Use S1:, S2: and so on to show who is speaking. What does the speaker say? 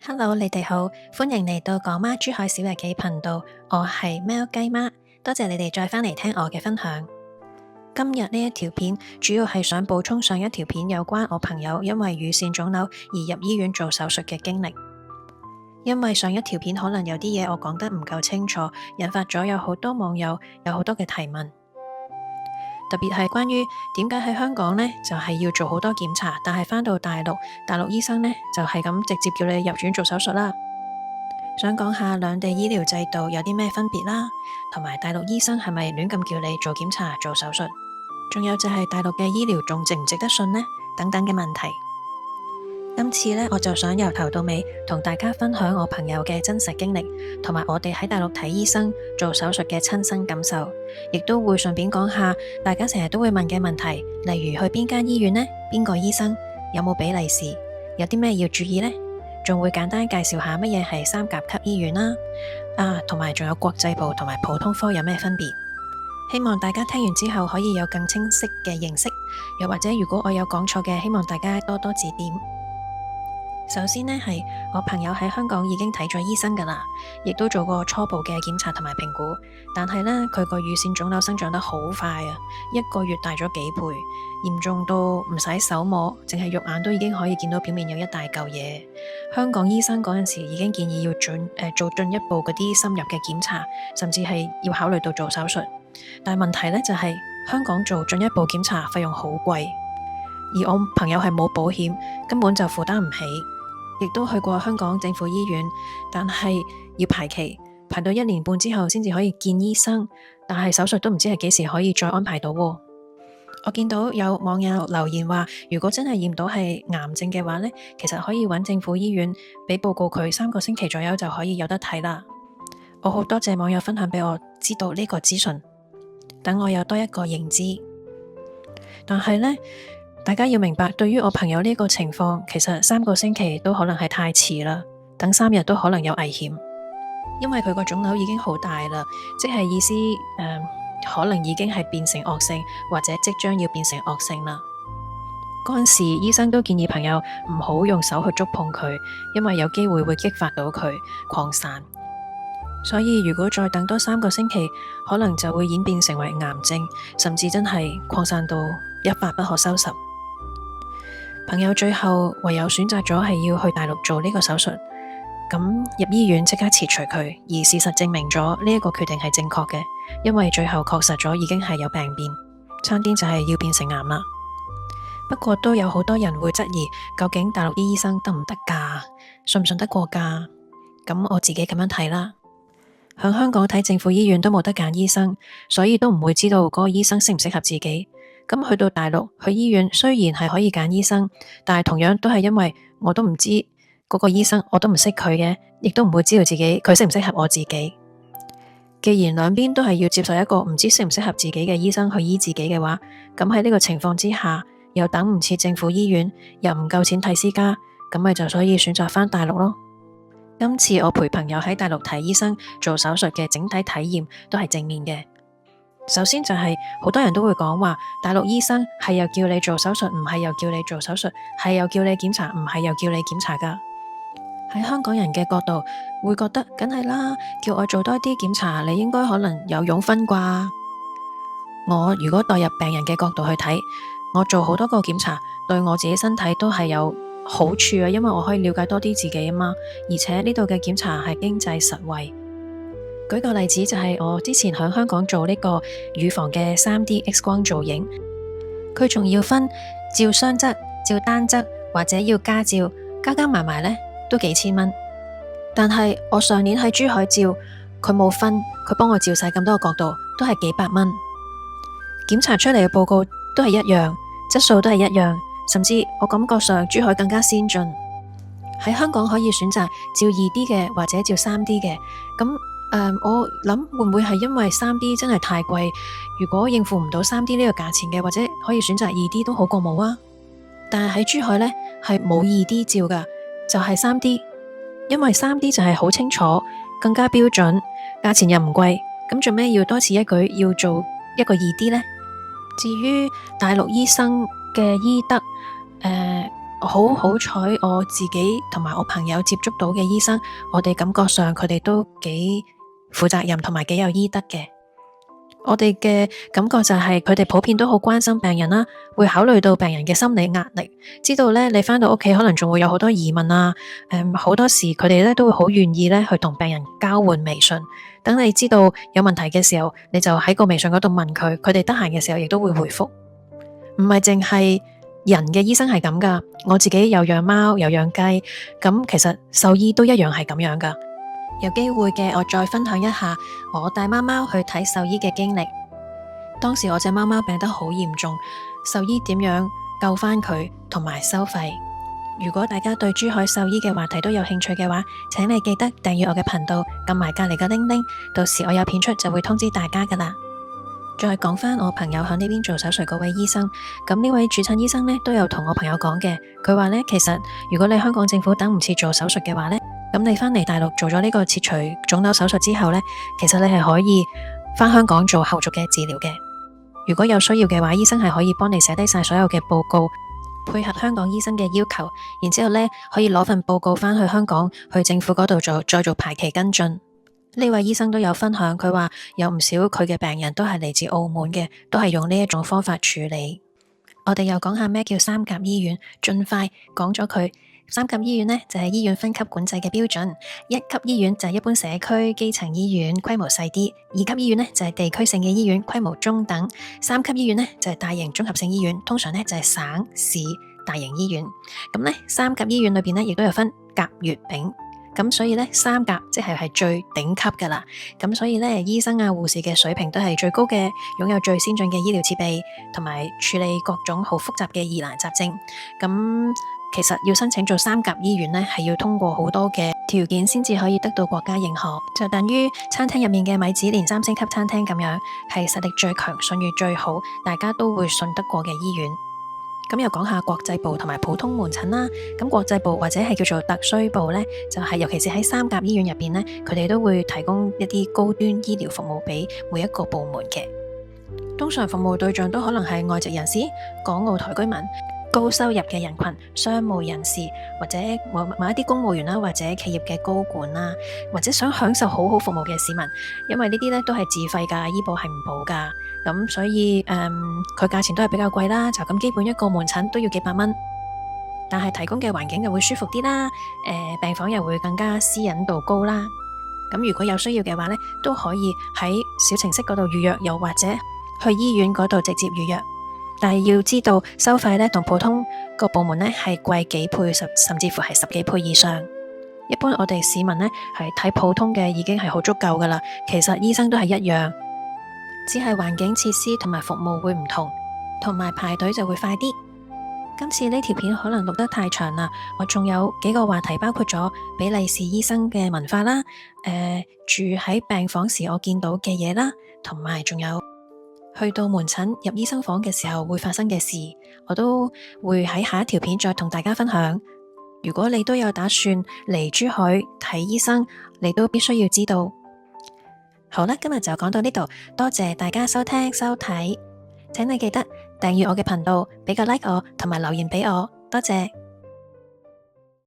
S1: Hello，你哋好，歡迎嚟到港媽珠海小日記頻道，我係喵雞媽，多謝你哋再返嚟聽我嘅分享。今日呢一條片主要係想補充上一條片有關我朋友因為乳腺腫瘤而入醫院做手術嘅經歷。因為上一條片可能有啲嘢我講得唔夠清楚，引發咗有好多網友有好多嘅提問，特別係關於點解喺香港呢就係要做好多檢查，但係返到大陸醫生呢就係咁直接叫你入院做手術啦。想講下兩地醫療制度有啲咩分別啦，同埋大陸醫生係咪亂咁叫你做檢查做手術，仲有就係大陸嘅醫療仲值唔值得信呢？等等嘅問題。今次呢，我就想由頭到尾同大家分享我朋友嘅真實經歷，同埋我哋喺大陸睇醫生做手術嘅親身感受，亦都會順便講下大家成日都會問嘅問題，例如去邊間醫院呢？邊個醫生？有冇俾利是？有啲咩要注意呢？仲會簡單介紹下乜嘢係三甲級醫院啦，同埋仲有國際部同埋普通科有咩分別？希望大家聽完之後可以有更清晰嘅認識，又或者如果我有講錯嘅，希望大家多多指點。首先呢，係我朋友喺香港已經睇咗醫生㗎喇，亦都做過初步嘅檢查同埋評估，但係呢，佢個乳腺腫瘤生長得好快啊，一個月大咗幾倍，嚴重到唔使手摸，淨係肉眼都已經可以見到表面有一大嚿嘢。香港醫生嗰陣時已經建議要做進一步嗰啲深入嘅檢查，甚至係要考慮到做手術。但係問題呢，就係香港做進一步檢查費用好貴，而我朋友係冇保險，根本就負擔唔起。亦都去過香港政府醫院，但係要排期，排到1年半之後先至可以見醫生，但係手術都唔知係幾時可以再安排到喎。我見到有網友留言話，如果真係驗到係癌症嘅話呢，其實可以揾政府醫院俾報告佢，3個星期左右就可以有得睇啦。我好多謝網友分享俾我知道呢個資訊，等我有多一個認知。但係呢，大家要明白，對於我朋友呢個情況，其實3個星期都可能係太遲啦，等3日都可能有危險，因為佢個腫瘤已經好大啦，即係意思可能已經係變成惡性，或者即將要變成惡性啦。嗰陣時，醫生都建議朋友唔好用手去觸碰佢，因為有機會會激發到佢擴散。所以如果再等多3個星期，可能就會演變成為癌症，甚至真係擴散到一發不可收拾。朋友最後唯有選擇咗係要去大陸做呢個手術，咁入醫院即刻切除佢，而事實證明咗呢一個決定係正確嘅，因為最後確實咗已經係有病變，差啲就係要變成癌啦。不過都有好多人會質疑，究竟大陸啲醫生得唔得㗎？信唔信得過㗎？咁我自己咁樣睇啦，響香港睇政府醫院都冇得揀醫生，所以都唔會知道嗰個醫生適唔適合自己。咁去到大陸去醫院，雖然係可以揀醫生，但係同樣都係因為我都唔知嗰個醫生，我都唔識佢嘅，亦都唔會知道自己佢適唔適合我自己。既然兩邊都係要接受一個唔知適唔適合自己嘅醫生去醫自己嘅話，咁喺呢個情況之下，又等唔切政府醫院，又唔夠錢睇私家，咁咪就所以選擇返大陸咯。今次我陪朋友喺大陸睇醫生做手術嘅整體體驗都係正面嘅。首先就係好多人都會講話，大陸醫生係又叫你做手術，唔係又叫你做手術，係又叫你檢查，唔係又叫你檢查㗎。喺香港人嘅角度會覺得梗係啦，叫我做多啲檢查，你應該可能有佣分啩。我如果代入病人嘅角度去睇，我做好多個檢查，對我自己身體都係有好處啊，因為我可以了解多啲自己啊嘛，而且呢度嘅檢查係經濟實惠。舉個例子就係我之前喺香港做呢個乳房嘅 3D X 光造影，佢仲要分照雙側、照單側或者要加照，加埋埋呢都幾千蚊。但係我上年喺珠海照，佢冇分，佢幫我照晒咁多個角度，都係幾百蚊。檢查出嚟嘅報告都係一樣，質素都係一樣，甚至我感覺上珠海更加先進。喺香港可以選擇照2D 嘅或者照3D 嘅，咁我諗會唔會係因為3D 真係太貴？如果應付唔到3D 呢個價錢嘅，或者可以選擇2D 都好過冇啊。但係喺珠海呢，係冇2D 照㗎，就係 3D， 因為 3D 就係好清楚，更加標準，價錢又唔貴，咁做咩要多此一舉要做一個2D 呢？至於大陸醫生嘅醫德，好彩我自己同埋我朋友接觸到嘅醫生，我哋感覺上佢哋都幾負責任同埋幾有醫德嘅。我哋嘅感覺就係佢哋普遍都好關心病人啦，會考慮到病人嘅心理壓力，知道咧你返到屋企可能仲會有好多疑問啊，好多時佢哋咧都會好願意咧去同病人交換微信，等你知道有問題嘅時候，你就喺個微信嗰度問佢，佢哋得閒嘅時候亦都會回覆。唔係淨係人嘅醫生係咁噶，我自己有養貓有養雞，咁其實獸醫都一樣係咁樣噶。有機會嘅，我再分享一下我帶貓貓去睇獸醫嘅經歷。當時我隻貓貓病得好嚴重，獸醫點樣救返佢同埋收費。如果大家對珠海獸醫嘅話題都有興趣嘅話，請你記得訂閱我嘅頻道，撳埋隔籬嘅鈴鈴，到時我有片出就會通知大家噶啦。再講返我朋友喺呢邊做手術嗰位醫生，咁呢位主診醫生呢都有同我朋友講嘅，佢話呢，其實如果你香港政府等唔切做手術嘅話呢，咁你返嚟大陸做咗呢個切除腫瘤手術之後呢，其實你係可以返香港做後續嘅治療嘅。如果有需要嘅話，醫生係可以幫你寫低晒所有嘅報告，配合香港醫生嘅要求，然之後呢可以攞份報告返去香港去政府嗰度再做排期跟進。呢位醫生都有分享，佢話有唔少佢嘅病人都係嚟自澳門嘅，都係用呢一種方法處理。我哋又講下咩叫三甲醫院，盡快講咗佢。三甲醫院呢，就係醫院分級管制嘅標準，一級醫院就係一般社區基層醫院，規模細啲；二級醫院呢，就係地區性嘅醫院，規模中等；三級醫院呢，就係大型綜合性醫院，通常呢，就係省市大型醫院。咁呢，三甲醫院裏邊呢，亦都有分甲乙丙。咁所以呢，三甲即係最頂級噶啦，咁所以呢，醫生啊護士嘅水平都係最高嘅，擁有最先進嘅醫療設備，同埋處理各種好複雜嘅疑難雜症。咁其實要申請做三甲醫院呢，係要通過好多嘅條件先至可以得到國家認可，就等於餐廳入面嘅米芝蓮3星級餐廳咁樣，係實力最強、信譽最好，大家都會信得過嘅醫院。咁又講下國際部同埋普通門診啦。咁國際部或者係叫做特需部呢，就係尤其是喺三甲醫院入邊呢，佢哋都會提供一啲高端醫療服務俾每一個部門嘅。通常服務對象都可能係外籍人士、港澳台居民、高收入嘅人群、商務人士，或者某一啲公務員啦，或者企業嘅高管啦，或者想享受好好服務嘅市民。因為呢啲呢都係自費噶，醫保係唔保噶。咁所以佢價錢都係比較貴啦，就咁基本一個門診都要幾百蚊，但係提供嘅環境就會舒服啲啦，病房又會更加私隱度高啦。咁如果有需要嘅話呢，都可以喺小程式嗰度預約，又或者去醫院嗰度直接預約。但係要知道收費呢，同普通個部門呢係貴幾倍，甚至乎係10幾倍以上。一般我哋市民呢係睇普通嘅已經係好足夠噶啦，其實醫生都係一樣。只係環境設施同埋服務會唔同，同埋排隊就會快啲。今次呢條片可能錄得太長啦，我仲有幾個話題，包括咗比利時醫生嘅文化啦，住喺病房時我見到嘅嘢啦，同埋仲有去到門診入醫生房嘅時候會發生嘅事，我都會喺下一條片再同大家分享。如果你都有打算嚟珠海睇醫生，你都必須要知道。好啦，今日就講到呢度，多謝大家收聽收睇，請你記得訂閱我嘅頻道，俾個 like 我，同埋留言俾我，多謝。